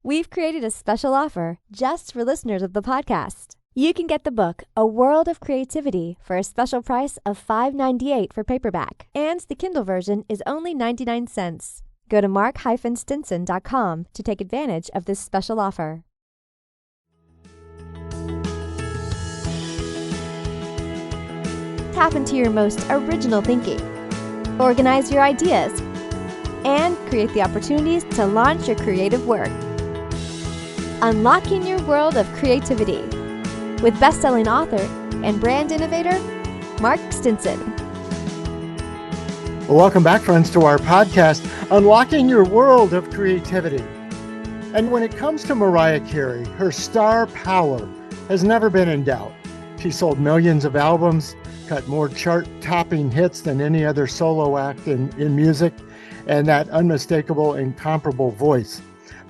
We've created a special offer just for listeners of the podcast. You can get the book, A World of Creativity, for a special price of $5.98 for paperback, and the Kindle version is only 99 cents. Go to mark-stinson.com to take advantage of this special offer. Tap into your most original thinking. Organize your ideas and create the opportunities to launch your creative work. Unlocking your world of creativity with best-selling author and brand innovator, Mark Stinson. Welcome back, friends, to our podcast, Unlocking Your World of Creativity. And when it comes to Mariah Carey, her star power has never been in doubt. She sold millions of albums, cut more chart-topping hits than any other solo act in music, and that unmistakable, incomparable voice.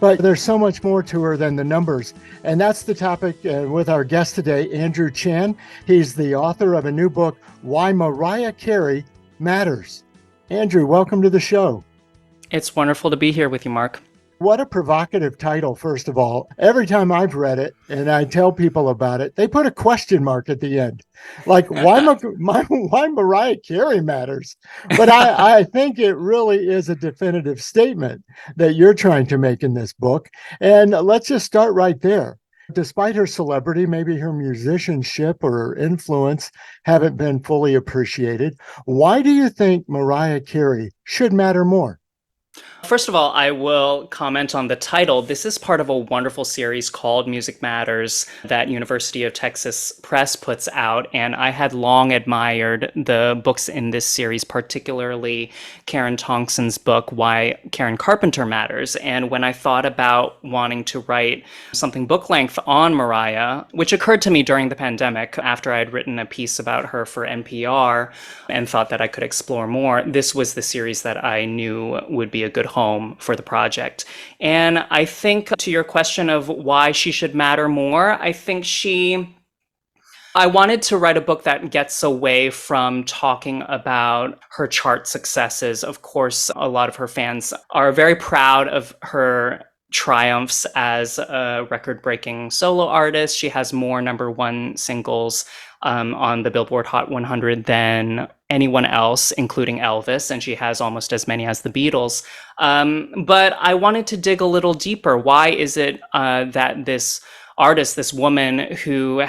But there's so much more to her than the numbers. And that's the topic with our guest today, Andrew Chan. He's the author of a new book, Why Mariah Carey Matters. Andrew, welcome to the show. It's wonderful to be here with you, Mark. What a provocative title, first of all. Every time I've read it and I tell people about it, they put a question mark at the end. Like, why Mariah Carey matters? But I think it really is a definitive statement that you're trying to make in this book. And let's just start right there. Despite her celebrity, maybe her musicianship or her influence haven't been fully appreciated. Why do you think Mariah Carey should matter more? First of all, I will comment on the title. This is part of a wonderful series called Music Matters that University of Texas Press puts out, and I had long admired the books in this series, particularly Karen Tongson's book, Why Karen Carpenter Matters. And when I thought about wanting to write something book length on Mariah, which occurred to me during the pandemic after I had written a piece about her for NPR and thought that I could explore more, this was the series that I knew would be a good home for the project. And I think to your question of why she should matter more, I wanted to write a book that gets away from talking about her chart successes. Of course, a lot of her fans are very proud of her triumphs as a record-breaking solo artist. She has more number one singles on the Billboard Hot 100 than anyone else, including Elvis, and she has almost as many as the Beatles. But I wanted to dig a little deeper. Why is it that this artist, this woman who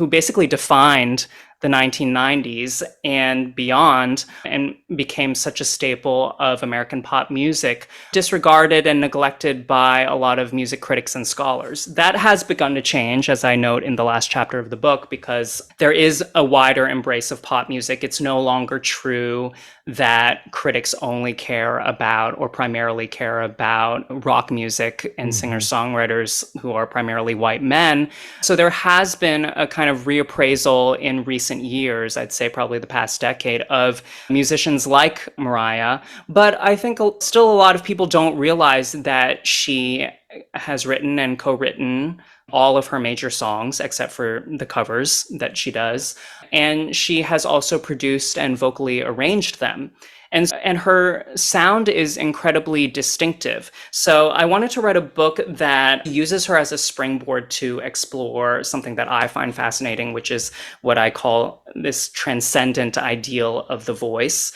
basically defined the 1990s and beyond and became such a staple of American pop music, disregarded and neglected by a lot of music critics and scholars? That has begun to change, as I note in the last chapter of the book, because there is a wider embrace of pop music. It's no longer true that critics only care about or primarily care about rock music and singer-songwriters who are primarily white men. So there has been a kind of reappraisal in recent years, I'd say probably the past decade, of musicians like Mariah. But I think still a lot of people don't realize that she has written and co-written all of her major songs, except for the covers that she does. And she has also produced and vocally arranged them. And her sound is incredibly distinctive. So I wanted to write a book that uses her as a springboard to explore something that I find fascinating, which is what I call this transcendent ideal of the voice.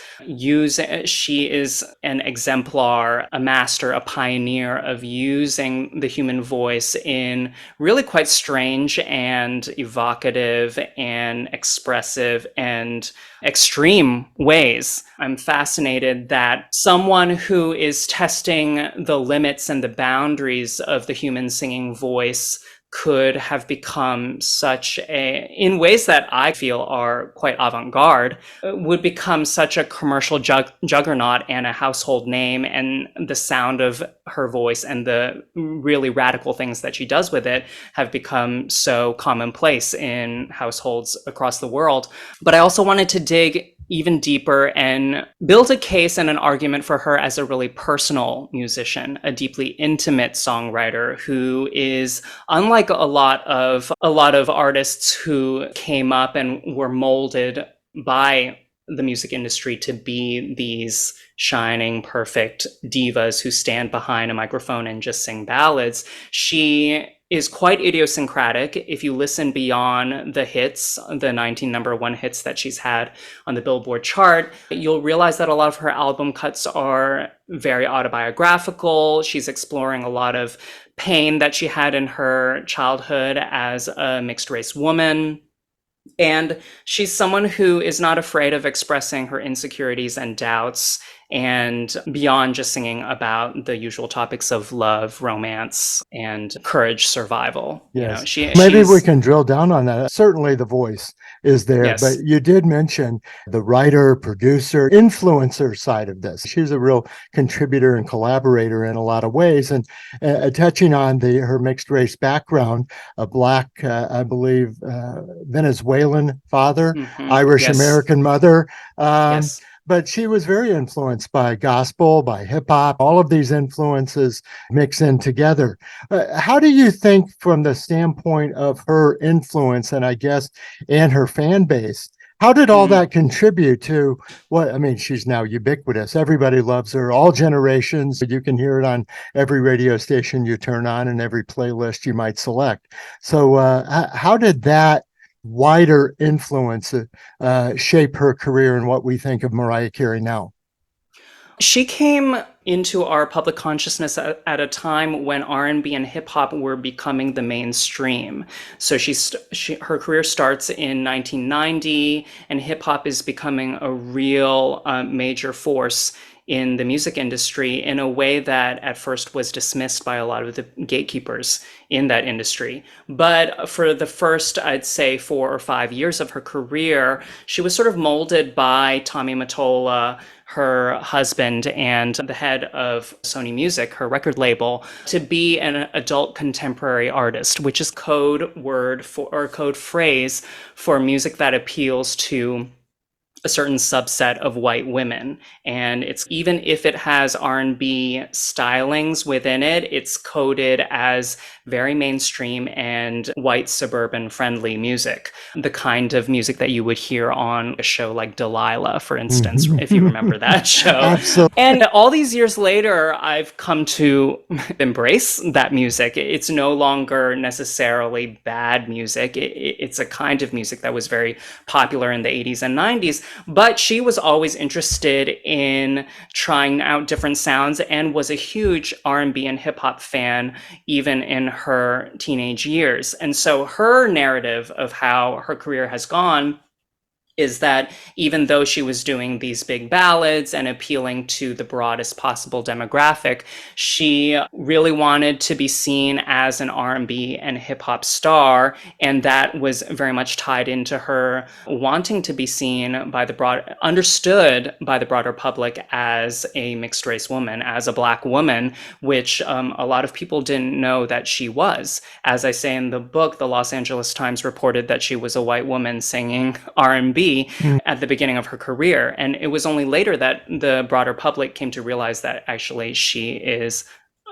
She is an exemplar, a master, a pioneer of using the human voice in really quite strange and evocative and expressive and extreme ways. I'm fascinated that someone who is testing the limits and the boundaries of the human singing voice could have become in ways that I feel are quite avant-garde, would become such a commercial juggernaut and a household name, and the sound of her voice and the really radical things that she does with it have become so commonplace in households across the world. But I also wanted to dig even deeper and build a case and an argument for her as a really personal musician, a deeply intimate songwriter who is unlike a lot of artists who came up and were molded by the music industry to be these shining, perfect divas who stand behind a microphone and just sing ballads. She is quite idiosyncratic. If you listen beyond the hits, the 19 number one hits that she's had on the Billboard chart, you'll realize that a lot of her album cuts are very autobiographical. She's exploring a lot of pain that she had in her childhood as a mixed race woman. And she's someone who is not afraid of expressing her insecurities and doubts, and beyond just singing about the usual topics of love, romance, and courage, survival. Yes. Maybe we can drill down on that. Certainly the voice is there, Yes. But you did mention the writer, producer, influencer side of this. She's a real contributor and collaborator in a lot of ways. And touching on her mixed race background, a Black, I believe, Venezuelan father, Irish American mother. Yes. But she was very influenced by gospel, by hip hop. All of these influences mix in together. How do you think, from the standpoint of her influence and her fan base, how did all that contribute to she's now ubiquitous. Everybody loves her, all generations. You can hear it on every radio station you turn on and every playlist you might select. So how did that wider influence shape her career and what we think of Mariah Carey now? She came into our public consciousness at a time when R&B and hip hop were becoming the mainstream. So her career starts in 1990, and hip hop is becoming a real major force in the music industry in a way that at first was dismissed by a lot of the gatekeepers in that industry. But for the first, I'd say, 4 or 5 years of her career, she was sort of molded by Tommy Mottola, her husband and the head of Sony Music, her record label, to be an adult contemporary artist, which is code phrase for music that appeals to a certain subset of white women. And it's, even if it has R&B stylings within it, it's coded as very mainstream and white suburban friendly music. The kind of music that you would hear on a show like Delilah, for instance, if you remember that show. Absolutely. And all these years later, I've come to embrace that music. It's no longer necessarily bad music. It's a kind of music that was very popular in the 80s and 90s. But she was always interested in trying out different sounds and was a huge R&B and hip hop fan even in her teenage years. And so her narrative of how her career has gone is that even though she was doing these big ballads and appealing to the broadest possible demographic, she really wanted to be seen as an R&B and hip hop star. And that was very much tied into her wanting to be seen by understood by the broader public as a mixed race woman, as a Black woman, which a lot of people didn't know that she was. As I say in the book, the Los Angeles Times reported that she was a white woman singing R&B at the beginning of her career. And it was only later that the broader public came to realize that actually she is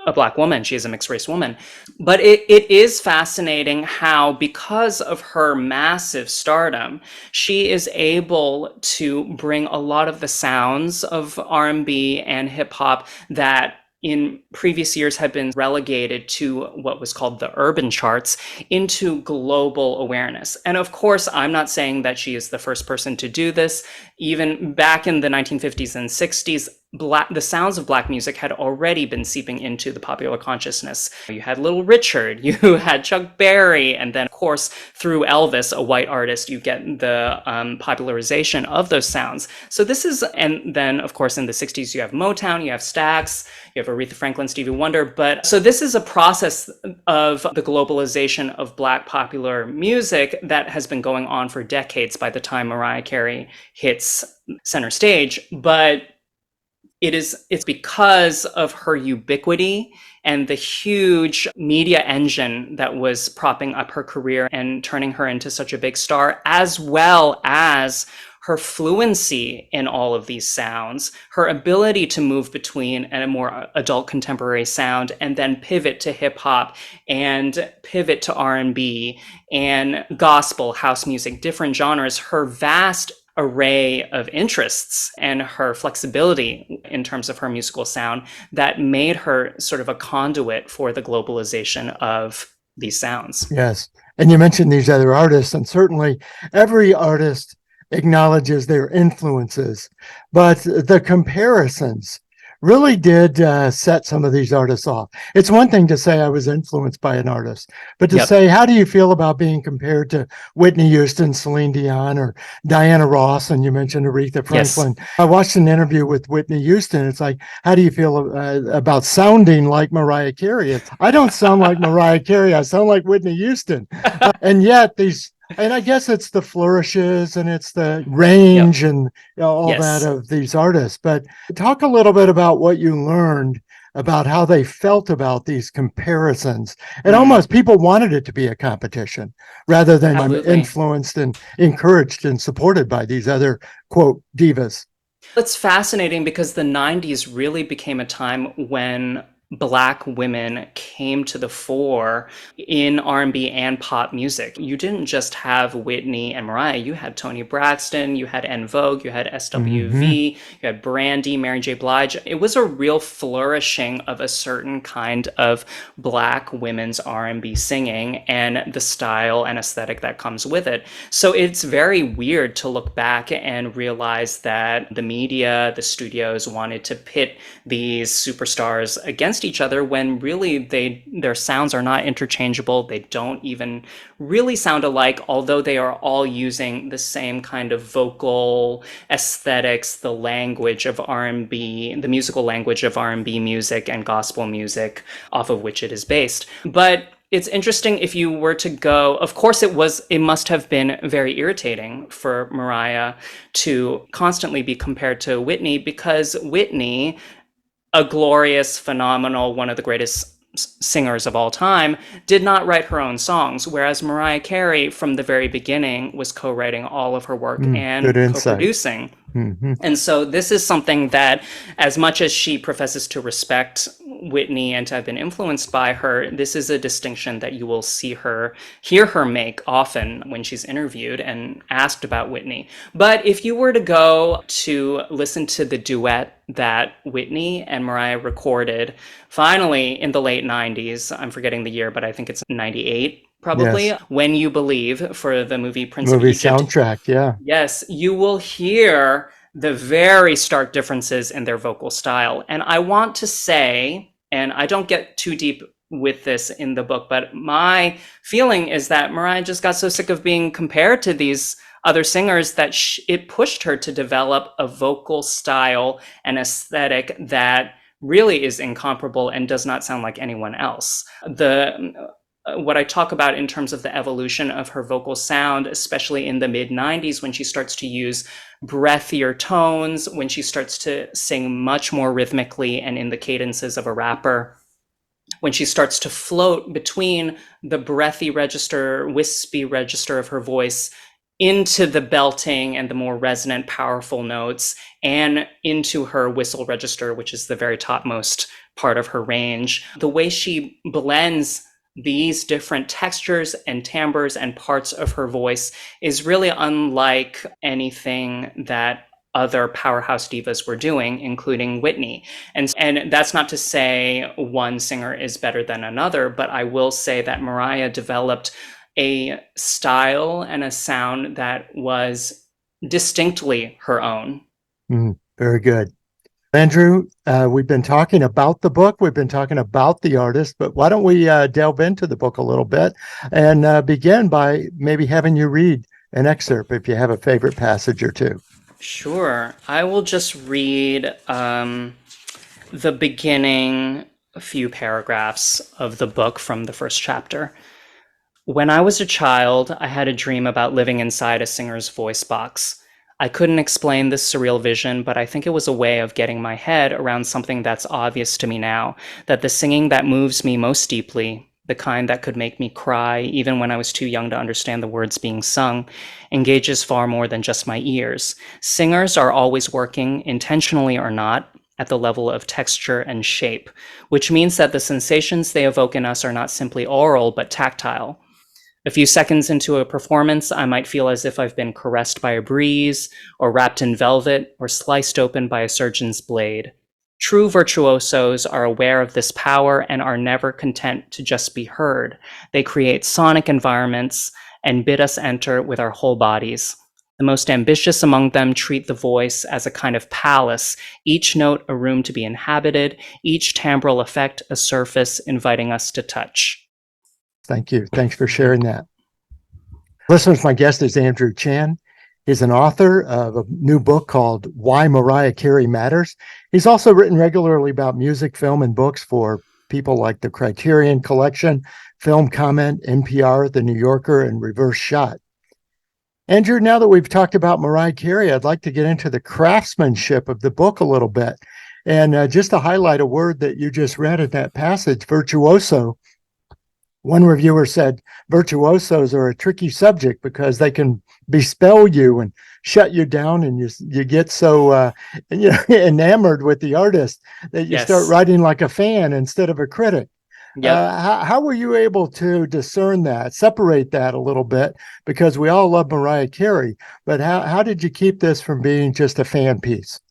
a Black woman. She is a mixed race woman. But it is fascinating how, because of her massive stardom, she is able to bring a lot of the sounds of R&B and hip hop that in previous years had been relegated to what was called the urban charts into global awareness. And of course, I'm not saying that she is the first person to do this. Even back in the 1950s and 60s, the sounds of Black music had already been seeping into the popular consciousness. You had Little Richard, you had Chuck Berry, and then of course through Elvis, a white artist, you get the popularization of those sounds. So this is, and then of course in the 60s you have Motown, you have Stax, you have Aretha Franklin, Stevie Wonder. But so this is a process of the globalization of Black popular music that has been going on for decades by the time Mariah Carey hits center stage. But it's because of her ubiquity and the huge media engine that was propping up her career and turning her into such a big star, as well as her fluency in all of these sounds, her ability to move between a more adult contemporary sound and then pivot to hip hop and pivot to R&B and gospel, house music, different genres. Her vast array of interests and her flexibility in terms of her musical sound that made her sort of a conduit for the globalization of these sounds. Yes. And you mentioned these other artists, and certainly every artist acknowledges their influences, but the comparisons really did set some of these artists off. It's one thing to say I was influenced by an artist, but to say, how do you feel about being compared to Whitney Houston, Celine Dion, or Diana Ross? And you mentioned Aretha Franklin. Yes. I watched an interview with Whitney Houston. It's like, how do you feel about sounding like Mariah Carey? I don't sound like Mariah Carey. I sound like Whitney Houston. And yet these, and I guess it's the flourishes and it's the range and all that of these artists. But talk a little bit about what you learned about how they felt about these comparisons. And almost people wanted it to be a competition rather than influenced and encouraged and supported by these other, quote, divas. It's fascinating because the 90s really became a time when Black women came to the fore in R&B and pop music. You didn't just have Whitney and Mariah, you had Toni Braxton, you had En Vogue, you had SWV, you had Brandy, Mary J. Blige. It was a real flourishing of a certain kind of Black women's R&B singing and the style and aesthetic that comes with it. So it's very weird to look back and realize that the media, the studios wanted to pit these superstars against each other when really their sounds are not interchangeable. They don't even really sound alike, although they are all using the same kind of vocal aesthetics, the language of R&B, the musical language of R&B music and gospel music off of which it is based. But it's interesting if you were to go, of course it must have been very irritating for Mariah to constantly be compared to Whitney, because Whitney, a glorious, phenomenal, one of the greatest singers of all time, did not write her own songs, whereas Mariah Carey, from the very beginning, was co-writing all of her work and co-producing. And so this is something that, as much as she professes to respect Whitney and to have been influenced by her, this is a distinction that you will hear her make often when she's interviewed and asked about Whitney. But if you were to go to listen to the duet that Whitney and Mariah recorded, finally in the late 90s, I'm forgetting the year, but I think it's 98, probably, When You Believe, for the movie Prince of Egypt. Movie soundtrack, Yes, you will hear the very stark differences in their vocal style. And I want to say, and I don't get too deep with this in the book, but my feeling is that Mariah just got so sick of being compared to these other singers that it pushed her to develop a vocal style and aesthetic that really is incomparable and does not sound like anyone else. What I talk about in terms of the evolution of her vocal sound, especially in the mid-90s, when she starts to use breathier tones, when she starts to sing much more rhythmically and in the cadences of a rapper, when she starts to float between the breathy register, wispy register of her voice into the belting and the more resonant, powerful notes, and into her whistle register, which is the very topmost part of her range. The way she blends these different textures and timbres and parts of her voice is really unlike anything that other powerhouse divas were doing, including Whitney. And that's not to say one singer is better than another, but I will say that Mariah developed a style and a sound that was distinctly her own. Very good. Andrew, we've been talking about the book, we've been talking about the artist, but why don't we delve into the book a little bit and begin by maybe having you read an excerpt if you have a favorite passage or two. Sure. I will just read the beginning few paragraphs of the book from the first chapter. When I was a child, I had a dream about living inside a singer's voice box. I couldn't explain this surreal vision, but I think it was a way of getting my head around something that's obvious to me now, that the singing that moves me most deeply, the kind that could make me cry even when I was too young to understand the words being sung, engages far more than just my ears. Singers are always working, intentionally or not, at the level of texture and shape, which means that the sensations they evoke in us are not simply oral, but tactile. A few seconds into a performance, I might feel as if I've been caressed by a breeze, or wrapped in velvet, or sliced open by a surgeon's blade. True virtuosos are aware of this power and are never content to just be heard. They create sonic environments and bid us enter with our whole bodies. The most ambitious among them treat the voice as a kind of palace, each note a room to be inhabited, each timbral effect a surface inviting us to touch. Thank you. Thanks for sharing that. Listeners, my guest is Andrew Chan. He's an author of a new book called Why Mariah Carey Matters. He's also written regularly about music, film, and books for people like the Criterion Collection, Film Comment, NPR, The New Yorker, and Reverse Shot. Andrew, now that we've talked about Mariah Carey, I'd like to get into the craftsmanship of the book a little bit. And just to highlight a word that you just read in that passage, virtuoso. One reviewer said, virtuosos are a tricky subject because they can bespell you and shut you down, and you get so enamored with the artist that you start writing like a fan instead of a critic. Yep. How were you able to discern that, separate that a little bit? Because we all love Mariah Carey, but how did you keep this from being just a fan piece?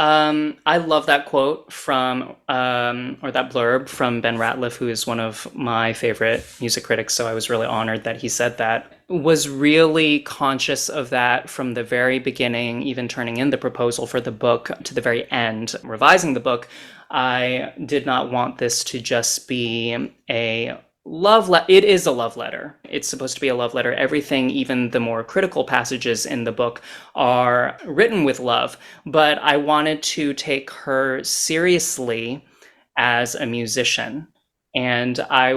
I love that quote from, or that blurb from Ben Ratliff, who is one of my favorite music critics. So I was really honored that he said that. Was really conscious of that from the very beginning, even turning in the proposal for the book to the very end, revising the book. I did not want this to just be a it is a love letter. It's supposed to be a love letter. Everything, even the more critical passages in the book, are written with love. But I wanted to take her seriously as a musician. And I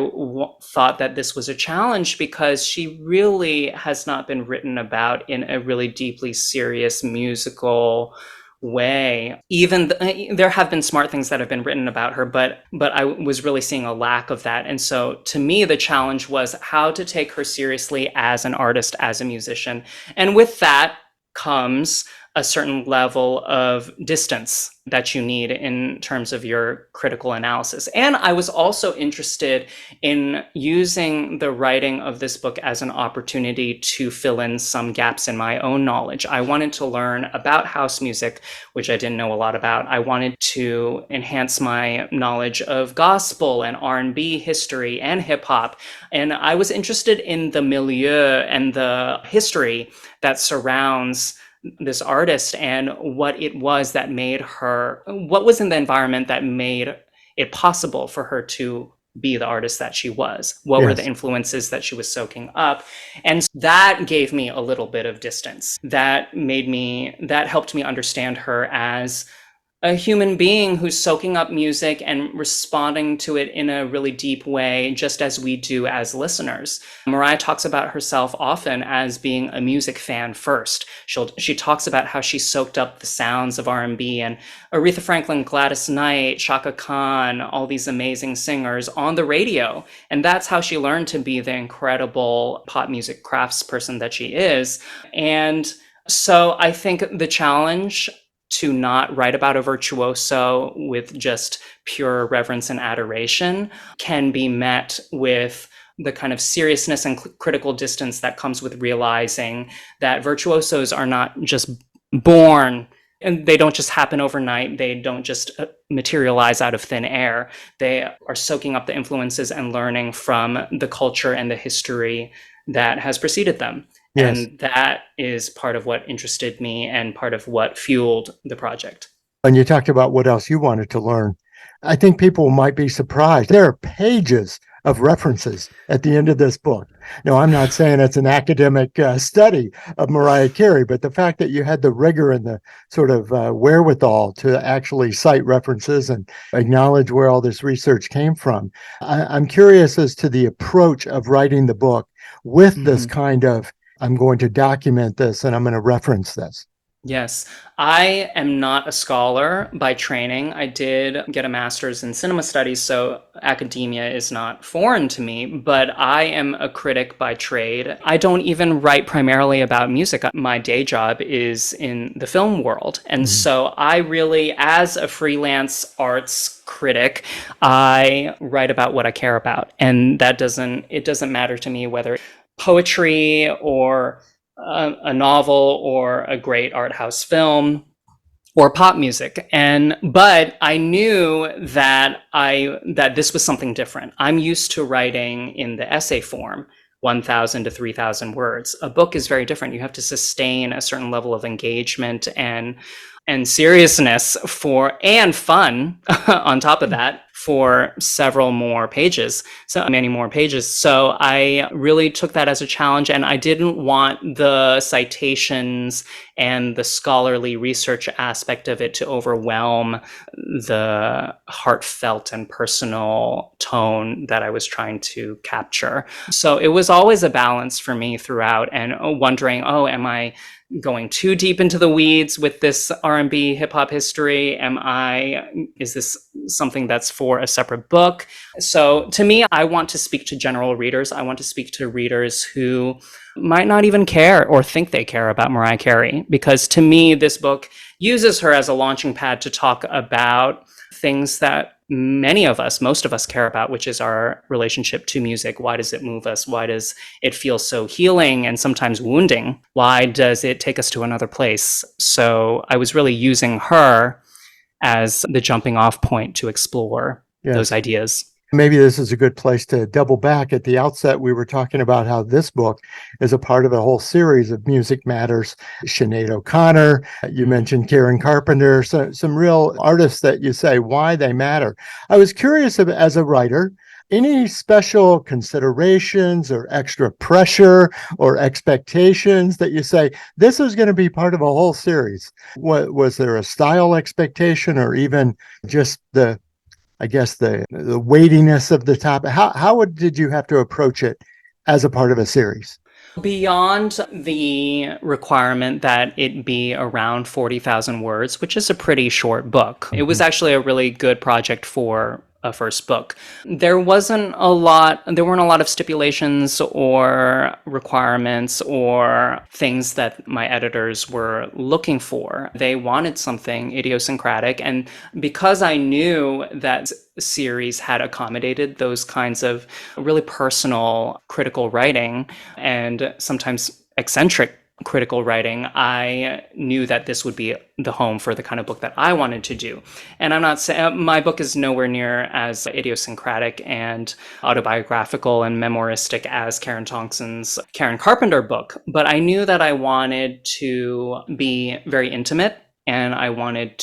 thought that this was a challenge because she really has not been written about in a really deeply serious musical way. Even there have been smart things that have been written about her, but I was really seeing a lack of that. And so to me, the challenge was how to take her seriously as an artist, as a musician. And with that comes a certain level of distance that you need in terms of your critical analysis. And I was also interested in using the writing of this book as an opportunity to fill in some gaps in my own knowledge. I wanted to learn about house music, which I didn't know a lot about. I wanted to enhance my knowledge of gospel and R&B history and hip hop. And I was interested in the milieu and the history that surrounds this artist and what it was that made her, what was in the environment that made it possible for her to be the artist that she was. What were the influences that she was soaking up? And that gave me a little bit of distance. That helped me understand her as a human being who's soaking up music and responding to it in a really deep way, just as we do as listeners. Mariah talks about herself often as being a music fan first. She talks about how she soaked up the sounds of R&B and Aretha Franklin, Gladys Knight, Chaka Khan, all these amazing singers on the radio. And that's how she learned to be the incredible pop music craftsperson that she is. And so I think the challenge to not write about a virtuoso with just pure reverence and adoration can be met with the kind of seriousness and critical distance that comes with realizing that virtuosos are not just born and they don't just happen overnight. They don't just materialize out of thin air. They are soaking up the influences and learning from the culture and the history that has preceded them. Yes. And that is part of what interested me and part of what fueled the project. And you talked about what else you wanted to learn. I think people might be surprised. There are pages of references at the end of this book. No, I'm not saying it's an academic study of Mariah Carey, but the fact that you had the rigor and the sort of wherewithal to actually cite references and acknowledge where all this research came from. I'm curious as to the approach of writing the book with this kind of, I'm going to document this and I'm going to reference this. Yes, I am not a scholar by training. I did get a master's in cinema studies, so academia is not foreign to me, but I am a critic by trade. I don't even write primarily about music. My day job is in the film world. And so I really, as a freelance arts critic, I write about what I care about. And it doesn't matter to me whether poetry or a novel or a great art house film or pop music. But I knew that this was something different. I'm used to writing in the essay form, 1,000 to 3,000 words. A book is very different. You have to sustain a certain level of engagement and seriousness and fun on top of that for several more pages, so many more pages. So I really took that as a challenge, and I didn't want the citations and the scholarly research aspect of it to overwhelm the heartfelt and personal tone that I was trying to capture. So it was always a balance for me throughout, and wondering, am I going too deep into the weeds with this R&B hip hop history? Is this something that's for a separate book? So to me, I want to speak to general readers. I want to speak to readers who might not even care or think they care about Mariah Carey, because to me, this book uses her as a launching pad to talk about things that most of us care about, which is our relationship to music. Why does it move us? Why does it feel so healing and sometimes wounding? Why does it take us to another place? So I was really using her as the jumping off point to explore those ideas. Maybe this is a good place to double back. At the outset, we were talking about how this book is a part of a whole series of Music Matters. Sinead O'Connor, you mentioned Karen Carpenter, some real artists that you say why they matter. I was curious, as a writer, any special considerations or extra pressure or expectations that you say, this is going to be part of a whole series? Was there a style expectation, or even just the weightiness of the topic? How did you have to approach it as a part of a series? Beyond the requirement that it be around 40,000 words, which is a pretty short book, it was actually a really good project for a first book. There weren't a lot of stipulations or requirements or things that my editors were looking for. They wanted something idiosyncratic. And because I knew that series had accommodated those kinds of really personal critical writing and sometimes eccentric critical writing, I knew that this would be the home for the kind of book that I wanted to do. And I'm not saying my book is nowhere near as idiosyncratic and autobiographical and memoiristic as Karen Carpenter book, but I knew that I wanted to be very intimate, and I wanted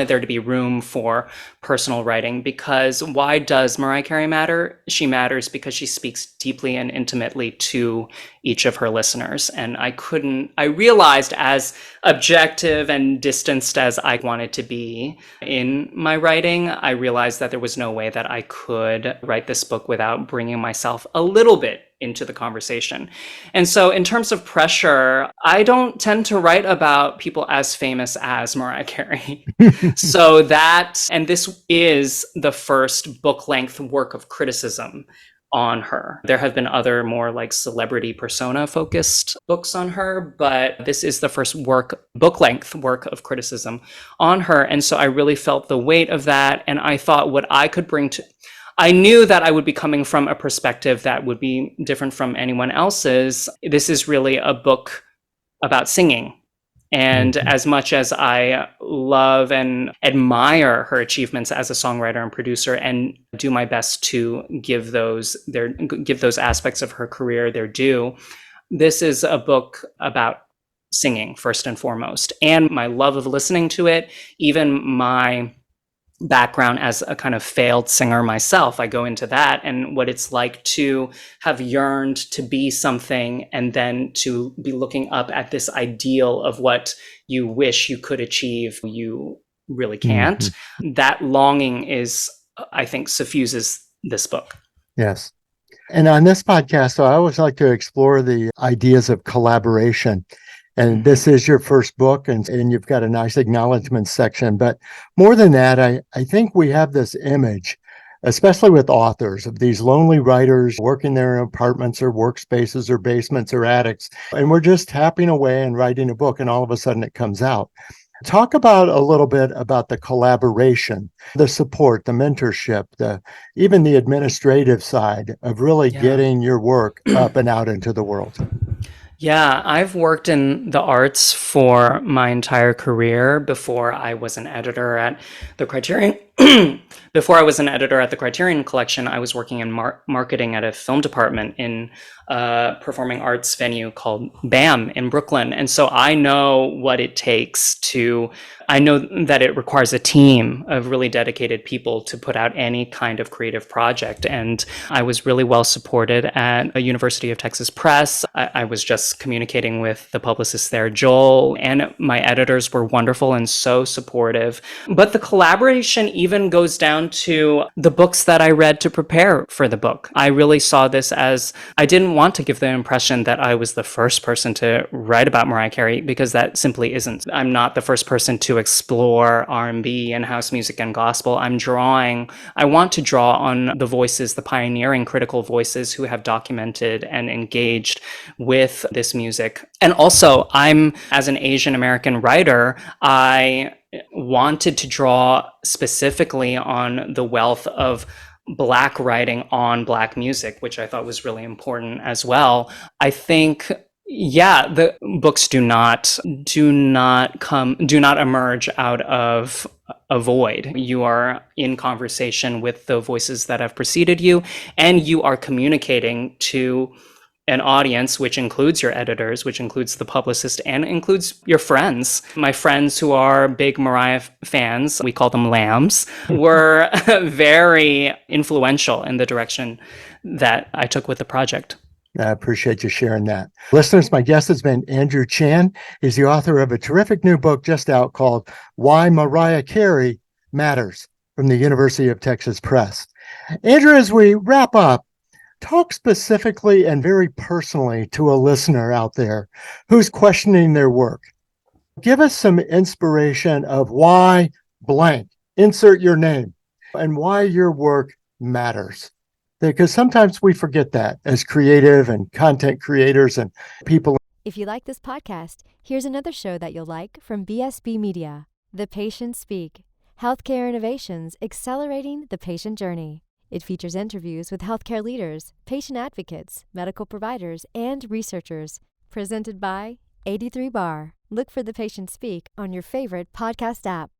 there to be room for personal writing. Because why does Mariah Carey matter? She matters because she speaks deeply and intimately to each of her listeners. And I realized, as objective and distanced as I wanted to be in my writing, I realized that there was no way that I could write this book without bringing myself a little bit into the conversation. And so in terms of pressure, I don't tend to write about people as famous as Mariah Carey. And this is the first book-length work of criticism on her. There have been other more like celebrity persona focused books on her, but this is the first book-length work of criticism on her. And so I really felt the weight of that. And I thought what I could bring to I knew that I would be coming from a perspective that would be different from anyone else's. This is really a book about singing. And as much as I love and admire her achievements as a songwriter and producer, and do my best to give those aspects of her career their due, this is a book about singing first and foremost. And my love of listening to it, even my background as a kind of failed singer myself, I go into that, and what it's like to have yearned to be something and then to be looking up at this ideal of what you wish you could achieve, you really can't. That longing I think, suffuses this book. Yes. And on this podcast, I always like to explore the ideas of collaboration. And this is your first book, and you've got a nice acknowledgement section. But more than that, I think we have this image, especially with authors, of these lonely writers working their apartments or workspaces or basements or attics. And we're just tapping away and writing a book, and all of a sudden it comes out. Talk about a little bit about the collaboration, the support, the mentorship, even the administrative side of really getting your work up and out into the world. Yeah, I've worked in the arts for my entire career. Before I was an editor at the Criterion. Before I was an editor at the Criterion Collection, I was working in marketing at a film department in a performing arts venue called BAM in Brooklyn. And so I know what it takes I know that it requires a team of really dedicated people to put out any kind of creative project. And I was really well supported at a University of Texas Press. I was just communicating with the publicist there, Joel, and my editors were wonderful and so supportive. But the collaboration even goes down to the books that I read to prepare for the book. I really saw this as, I didn't want to give the impression that I was the first person to write about Mariah Carey, because that simply isn't. I'm not the first person to explore R&B and house music and gospel. I want to draw on the voices, the pioneering critical voices who have documented and engaged with this music. And also, as an Asian American writer, I wanted to draw specifically on the wealth of Black writing on Black music, which I thought was really important as well. I think, the books do not emerge out of a void. You are in conversation with the voices that have preceded you, and you are communicating to an audience, which includes your editors, which includes the publicist, and includes your friends. My friends who are big Mariah fans, we call them lambs, were very influential in the direction that I took with the project. I appreciate you sharing that. Listeners, my guest has been Andrew Chan. He's the author of a terrific new book just out called Why Mariah Carey Matters, from the University of Texas Press. Andrew, as we wrap up, talk specifically and very personally to a listener out there who's questioning their work. Give us some inspiration of why blank, insert your name, and why your work matters. Because sometimes we forget that as creative and content creators and people. If you like this podcast, here's another show that you'll like from BSB Media. The Patients Speak. Healthcare innovations accelerating the patient journey. It features interviews with healthcare leaders, patient advocates, medical providers, and researchers. Presented by 83 Bar. Look for The Patient Speak on your favorite podcast app.